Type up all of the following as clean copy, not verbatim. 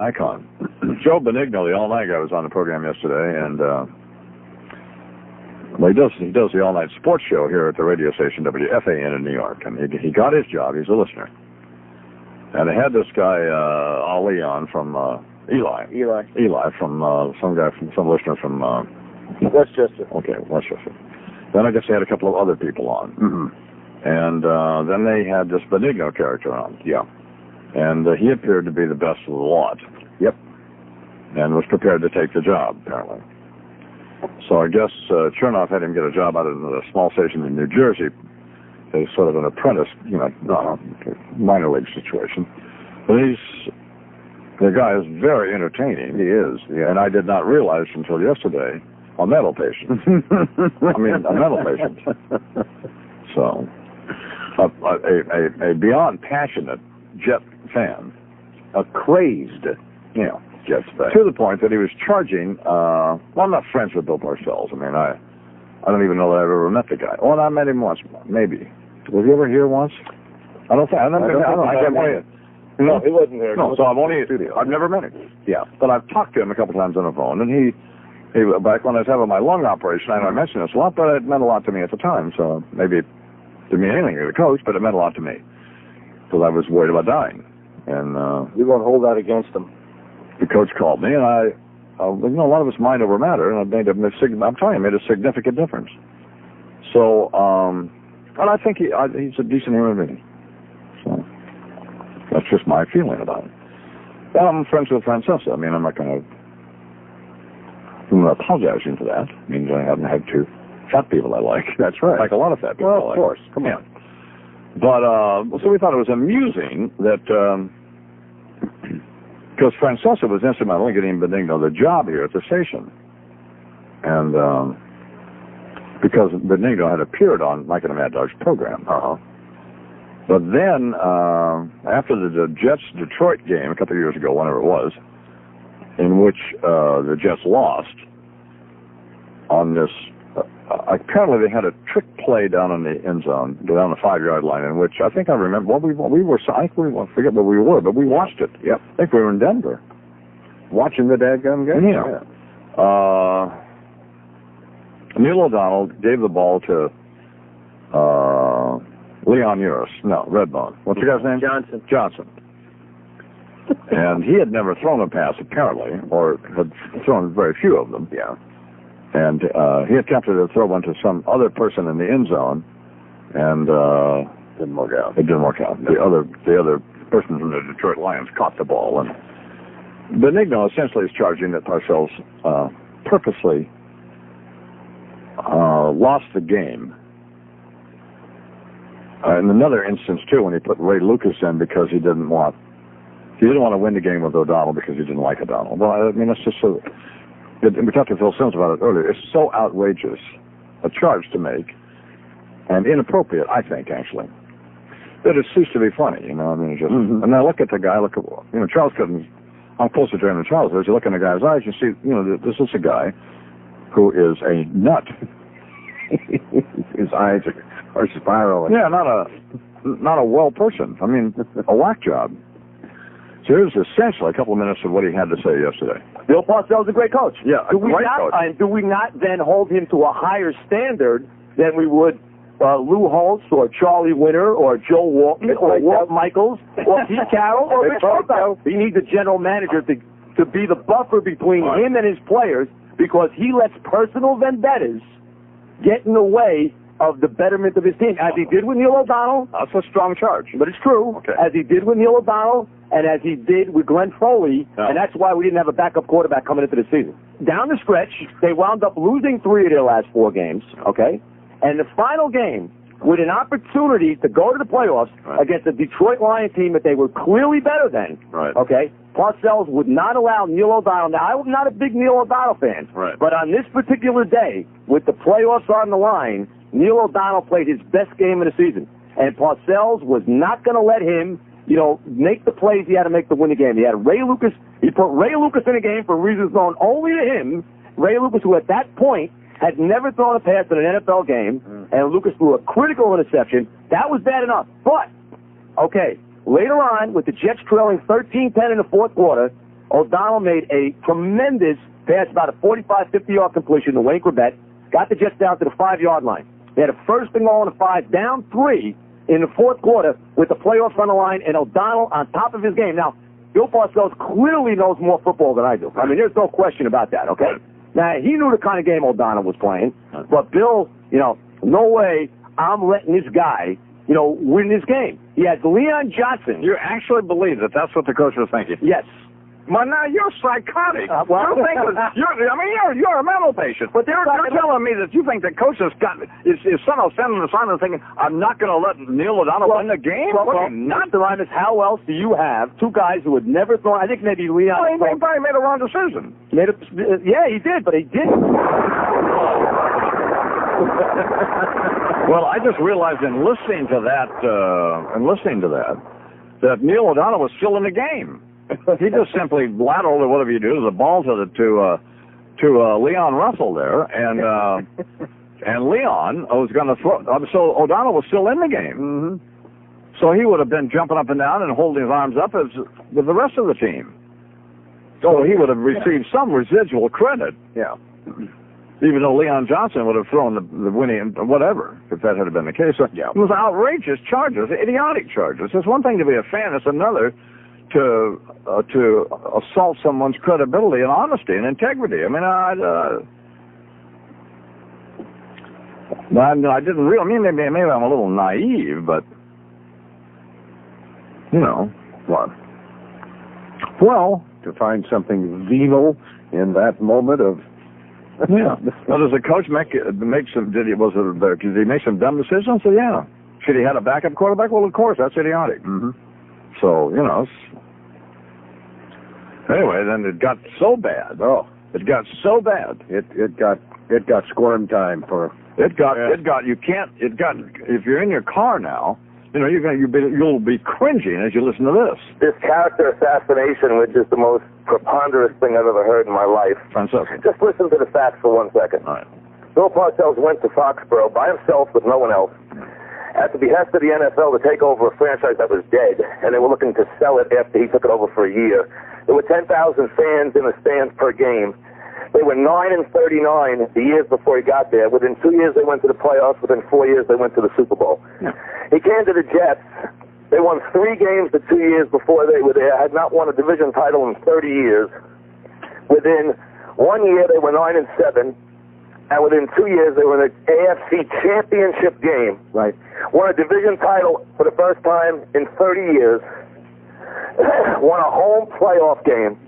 Icon. Joe Benigno, the all-night guy, was on the program yesterday, and well, he does the all-night sports show here at the radio station WFAN in New York, and he got his job. He's a listener, and they had this guy Ali on from Eli from some listener from Westchester. Okay, Westchester. Then I guess they had a couple of other people on, and then they had this Benigno character on. Yeah. And he appeared to be the best of the lot. Yep. And was prepared to take the job, apparently. So I guess Chernoff had him get a job out of a small station in New Jersey as sort of an apprentice, minor league situation. But the guy is very entertaining. He is. Yeah. And I did not realize until yesterday, a mental patient. A mental patient. So, a beyond passionate Jet fan, a crazed, Jets fan, to the point that he was charging. Well, I'm not friends with Bill Parcells. I mean, I don't even know that I've ever met the guy. Oh, and I met him once, maybe. Was he ever here once? I don't think. No, he wasn't there. No, so I've never met him. Yeah, but I've talked to him a couple times on the phone, and he back when I was having my lung operation, I know I mentioned this a lot, but it meant a lot to me at the time. So maybe it didn't mean anything to the coach, but it meant a lot to me. Because I was worried about dying, and you won't hold that against him. The coach called me, and a lot of it's mind over matter, and I'm telling you, it made a significant difference. So, and I think he's a decent human being. So that's just my feeling about it. Well, I'm friends with Francesa. I mean, I'm not apologizing for that. It means I haven't had two fat people I like. That's right. Like a lot of fat people. Well, of course. Come on. But, so we thought it was amusing that, because Francesa was instrumental in getting Benigno the job here at the station. And, because Benigno had appeared on Mike and the Mad Dog's program. But then, after the Jets-Detroit game a couple of years ago, whenever it was, in which the Jets lost on this, apparently they had a trick play down in the end zone, down the 5-yard line, in which I think I remember. Well, I forget where we were, but we watched it. Yep. I think we were in Denver, watching the dadgum game. Yeah. Neil O'Donnell gave the ball to Leon Uris. No, Redbone. What's the guy's name? Johnson. And he had never thrown a pass, apparently, or had thrown very few of them. Yeah. And he attempted to throw one to some other person in the end zone, and didn't work out. It didn't work out. The other person from the Detroit Lions caught the ball, and Benigno essentially is charging that Parcells purposely lost the game. In another instance too, when he put Ray Lucas in because he didn't want to win the game with O'Donnell because he didn't like O'Donnell. Well, I mean, it's just so. We talked to Phil Sims about it earlier. It's so outrageous a charge to make, and inappropriate, I think, actually, that it ceased to be funny. I mean, and I look at the guy. Charles couldn't. I'm closer to him than Charles is. You look in the guy's eyes, you see, this is a guy who is a nut. His eyes are spiraling. Yeah, not a well person. I mean, a whack job. So here's essentially a couple of minutes of what he had to say yesterday. Bill Parcells is a great coach. Yeah, a great coach. And do we not then hold him to a higher standard than we would Lou Holtz or Charlie Winter or Joe Walton or Walt Michaels or Pete Carroll or Rich Roosevelt? He needs a general manager to be the buffer between him and his players, because he lets personal vendettas get in the way of the betterment of his team, as he did with Neil O'Donnell. That's a strong charge. But it's true. Okay. As he did with Neil O'Donnell, and as he did with Glenn Foley, and that's why we didn't have a backup quarterback coming into the season. Down the stretch, they wound up losing 3 of their last 4 games, okay? And the final game, with an opportunity to go to the playoffs against a Detroit Lions team that they were clearly better than, okay? Parcells would not allow Neil O'Donnell. Now, I'm not a big Neil O'Donnell fan, but on this particular day, with the playoffs on the line, Neil O'Donnell played his best game of the season. And Parcells was not going to let him, make the plays he had to make to win the game. He had Ray Lucas. He put Ray Lucas in the game for reasons known only to him. Ray Lucas, who at that point had never thrown a pass in an NFL game, and Lucas threw a critical interception. That was bad enough. But, okay, later on, with the Jets trailing 13-10 in the fourth quarter, O'Donnell made a tremendous pass, about a 45, 50-yard completion to Wayne Corbett, got the Jets down to the 5-yard line. They had a first and goal on the 5, down 3 in the fourth quarter with the playoffs on the line, and O'Donnell on top of his game. Now, Bill Parcells clearly knows more football than I do. I mean, there's no question about that, okay? Now, he knew the kind of game O'Donnell was playing, but Bill, no way I'm letting this guy, win this game. He has Leon Johnson. You actually believe that that's what the coach was thinking? Yes. Well, now you're psychotic. You're a mental patient. But you're telling me that you think the coach is somehow sending the sign and thinking, I'm not going to let Neil O'Donnell win the game? Not the Imus. How else do you have two guys who had never thrown? I think maybe Leon. Well, he probably made a wrong decision. Yeah, he did, but he didn't. Well, I just realized in listening to that, that Neil O'Donnell was still in the game. He just simply lateraled or whatever you do, the ball to Leon Russell there, and Leon was going to throw. So O'Donnell was still in the game. Mm-hmm. So he would have been jumping up and down and holding his arms up as with the rest of the team. So he would have received some residual credit. Yeah. Even though Leon Johnson would have thrown the winning, whatever, if that had been the case. So yeah. It was outrageous charges, idiotic charges. It's one thing to be a fan, it's another to assault someone's credibility and honesty and integrity. I mean, I didn't really. I mean, maybe I'm a little naive, but what? Well, to find something venal in that moment of. Yeah. Well, does the coach make some? Did he make some dumb decisions? So yeah. Should he had a backup quarterback? Well, of course, that's idiotic. Mm-hmm. So anyway, then it got so bad. Oh, it got so bad. It got squirm time for. It got. If you're in your car now, you'll be cringing as you listen to this. This character assassination, which is the most preponderous thing I've ever heard in my life. Francesa. Just listen to the facts for 1 second. All right. Bill Parcells went to Foxborough by himself with no one else at the behest of the NFL to take over a franchise that was dead, and they were looking to sell it after he took it over for a year. There were 10,000 fans in the stands per game. They were 9-39 the years before he got there. Within 2 years, they went to the playoffs. Within 4 years, they went to the Super Bowl. Yeah. He came to the Jets. They won 3 games the 2 years before they were there, had not won a division title in 30 years. Within 1 year, they were 9-7. And within 2 years, they were in the AFC Championship game. Right. Won a division title for the first time in 30 years. Won a home playoff game.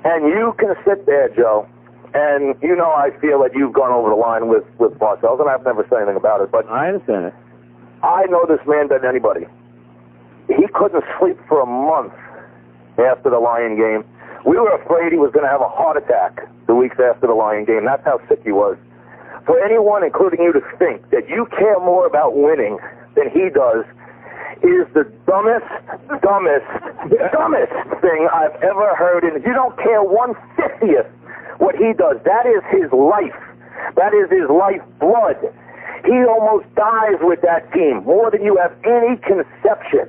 And you can sit there, Joe, and I feel that you've gone over the line with Parcells, and I've never said anything about it, but I understand it. I know this man better than anybody. He couldn't sleep for a month after the Lion game. We were afraid he was going to have a heart attack the weeks after the Lion game. That's how sick he was. For anyone, including you, to think that you care more about winning than he does is the dumbest thing I've ever heard. And you don't care 1/50th what he does. That is his life. That is his lifeblood. He almost dies with that team more than you have any conception.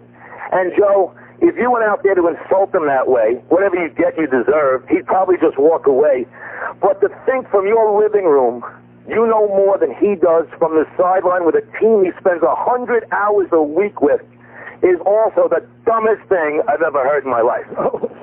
And Joe, if you went out there to insult him that way, whatever you get, you deserve, he'd probably just walk away. But to think from your living room, you know more than he does from the sideline with a team he spends 100 hours a week with, is also the dumbest thing I've ever heard in my life.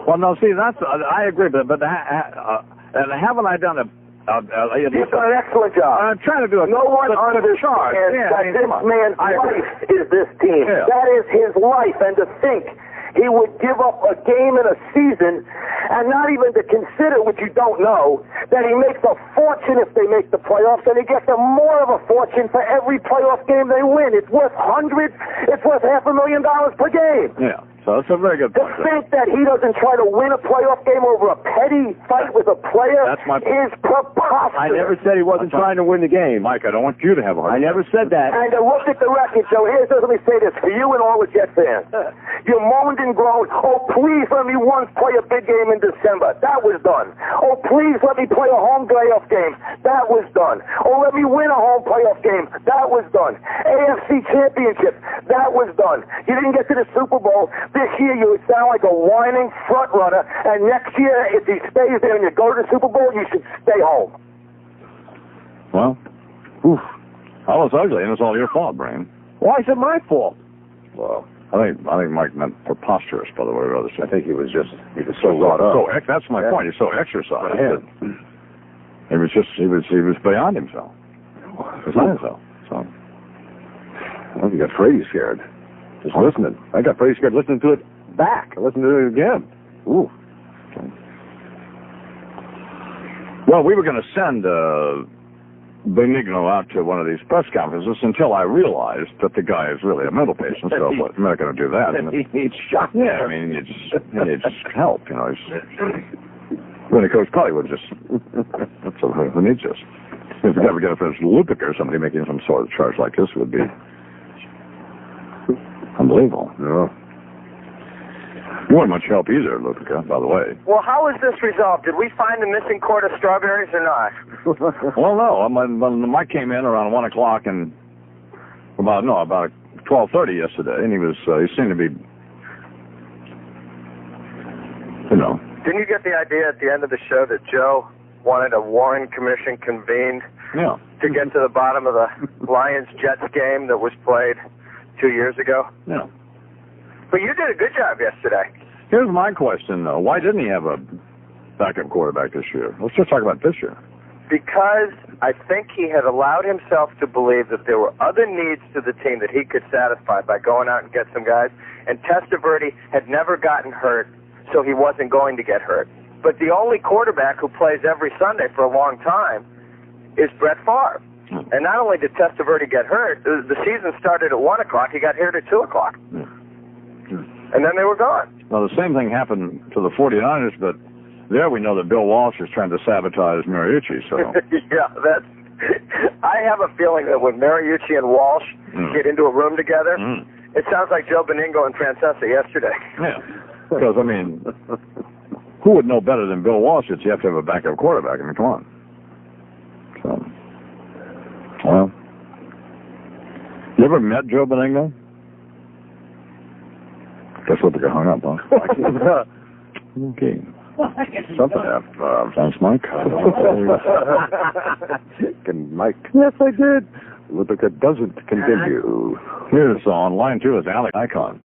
Well, no, see, I agree, but haven't I done You've done an excellent job. I'm trying to do No one understands that this man's life is this team. Yeah. That is his life, and to think he would give up a game in a season and not even to consider, which you don't know, that he makes a fortune if they make the playoffs, and he gets more of a fortune for every playoff game they win. It's worth hundreds. It's worth $500,000 per game. Yeah. So that's a very good To point. think that he doesn't try to win a playoff game over a petty fight with a player is preposterous. I never said he wasn't trying to win the game. Mike, I don't want you to have a hard I never said that. And to look at the record, Joe, let me say this for you and all the Jet fans. You moaned and groaned, oh, please let me once play a big game in December. That was done. Oh, please let me play a home playoff game. That was done. Oh, let me win a home playoff game. That was done. AFC Championship. That was done. You didn't get to the Super Bowl, This year you sound like a whining front runner, and next year, if he stays there and you go to the Super Bowl, you should stay home. Well, oof. I was ugly, and it's all your fault, Brain. Why is it my fault? Well, I think Mike meant preposterous, by the way, rather. I think he was so wrought up. That's my point. He's so exercised. Yeah. He was beyond himself. Beyond himself. So. Well, you got Freddie scared. Just listening. I got Freddie scared listening to it back. I listened to it again. Ooh. Okay. Well, we were going to send Benigno out to one of these press conferences until I realized that the guy is really a mental patient, so I'm not going to do that. He needs shock. Yeah, I mean, he needs help, you know. Then, of course, probably would just, that's who needs this. If we ever get a French Lupic or somebody making some sort of charge like this, would be unbelievable. No. You weren't much help either, Lupica, by the way. Well, how is this resolved? Did we find the missing quart of strawberries or not? Well, no. Mike came in around 1 o'clock and about 12:30 yesterday, and he seemed to be, you know. Didn't you get the idea at the end of the show that Joe wanted a Warren Commission convened to get to the bottom of the Lions-Jets game that was played 2 years ago? Yeah. But you did a good job yesterday. Here's my question, though. Why didn't he have a backup quarterback this year? Let's just talk about this year. Because I think he had allowed himself to believe that there were other needs to the team that he could satisfy by going out and get some guys. And Testaverde had never gotten hurt, so he wasn't going to get hurt. But the only quarterback who plays every Sunday for a long time is Brett Favre. And not only did Testaverde get hurt, the season started at 1 o'clock. He got hurt at 2 o'clock. And then they were gone. Well, the same thing happened to the 49ers, but there we know that Bill Walsh is trying to sabotage Mariucci. So yeah, I have a feeling that when Mariucci and Walsh get into a room together, it sounds like Joe Benigno and Francesa yesterday. Yeah, because, I mean, who would know better than Bill Walsh that you have to have a backup quarterback? I mean, come on. So, well, you ever met Joe Benigno? Guess what, they got hung up, huh? Okay. Something happened. Thanks, Mike. Can Mike? Yes, I did. Lupica doesn't continue. Here's on line 2 is Alex Icon.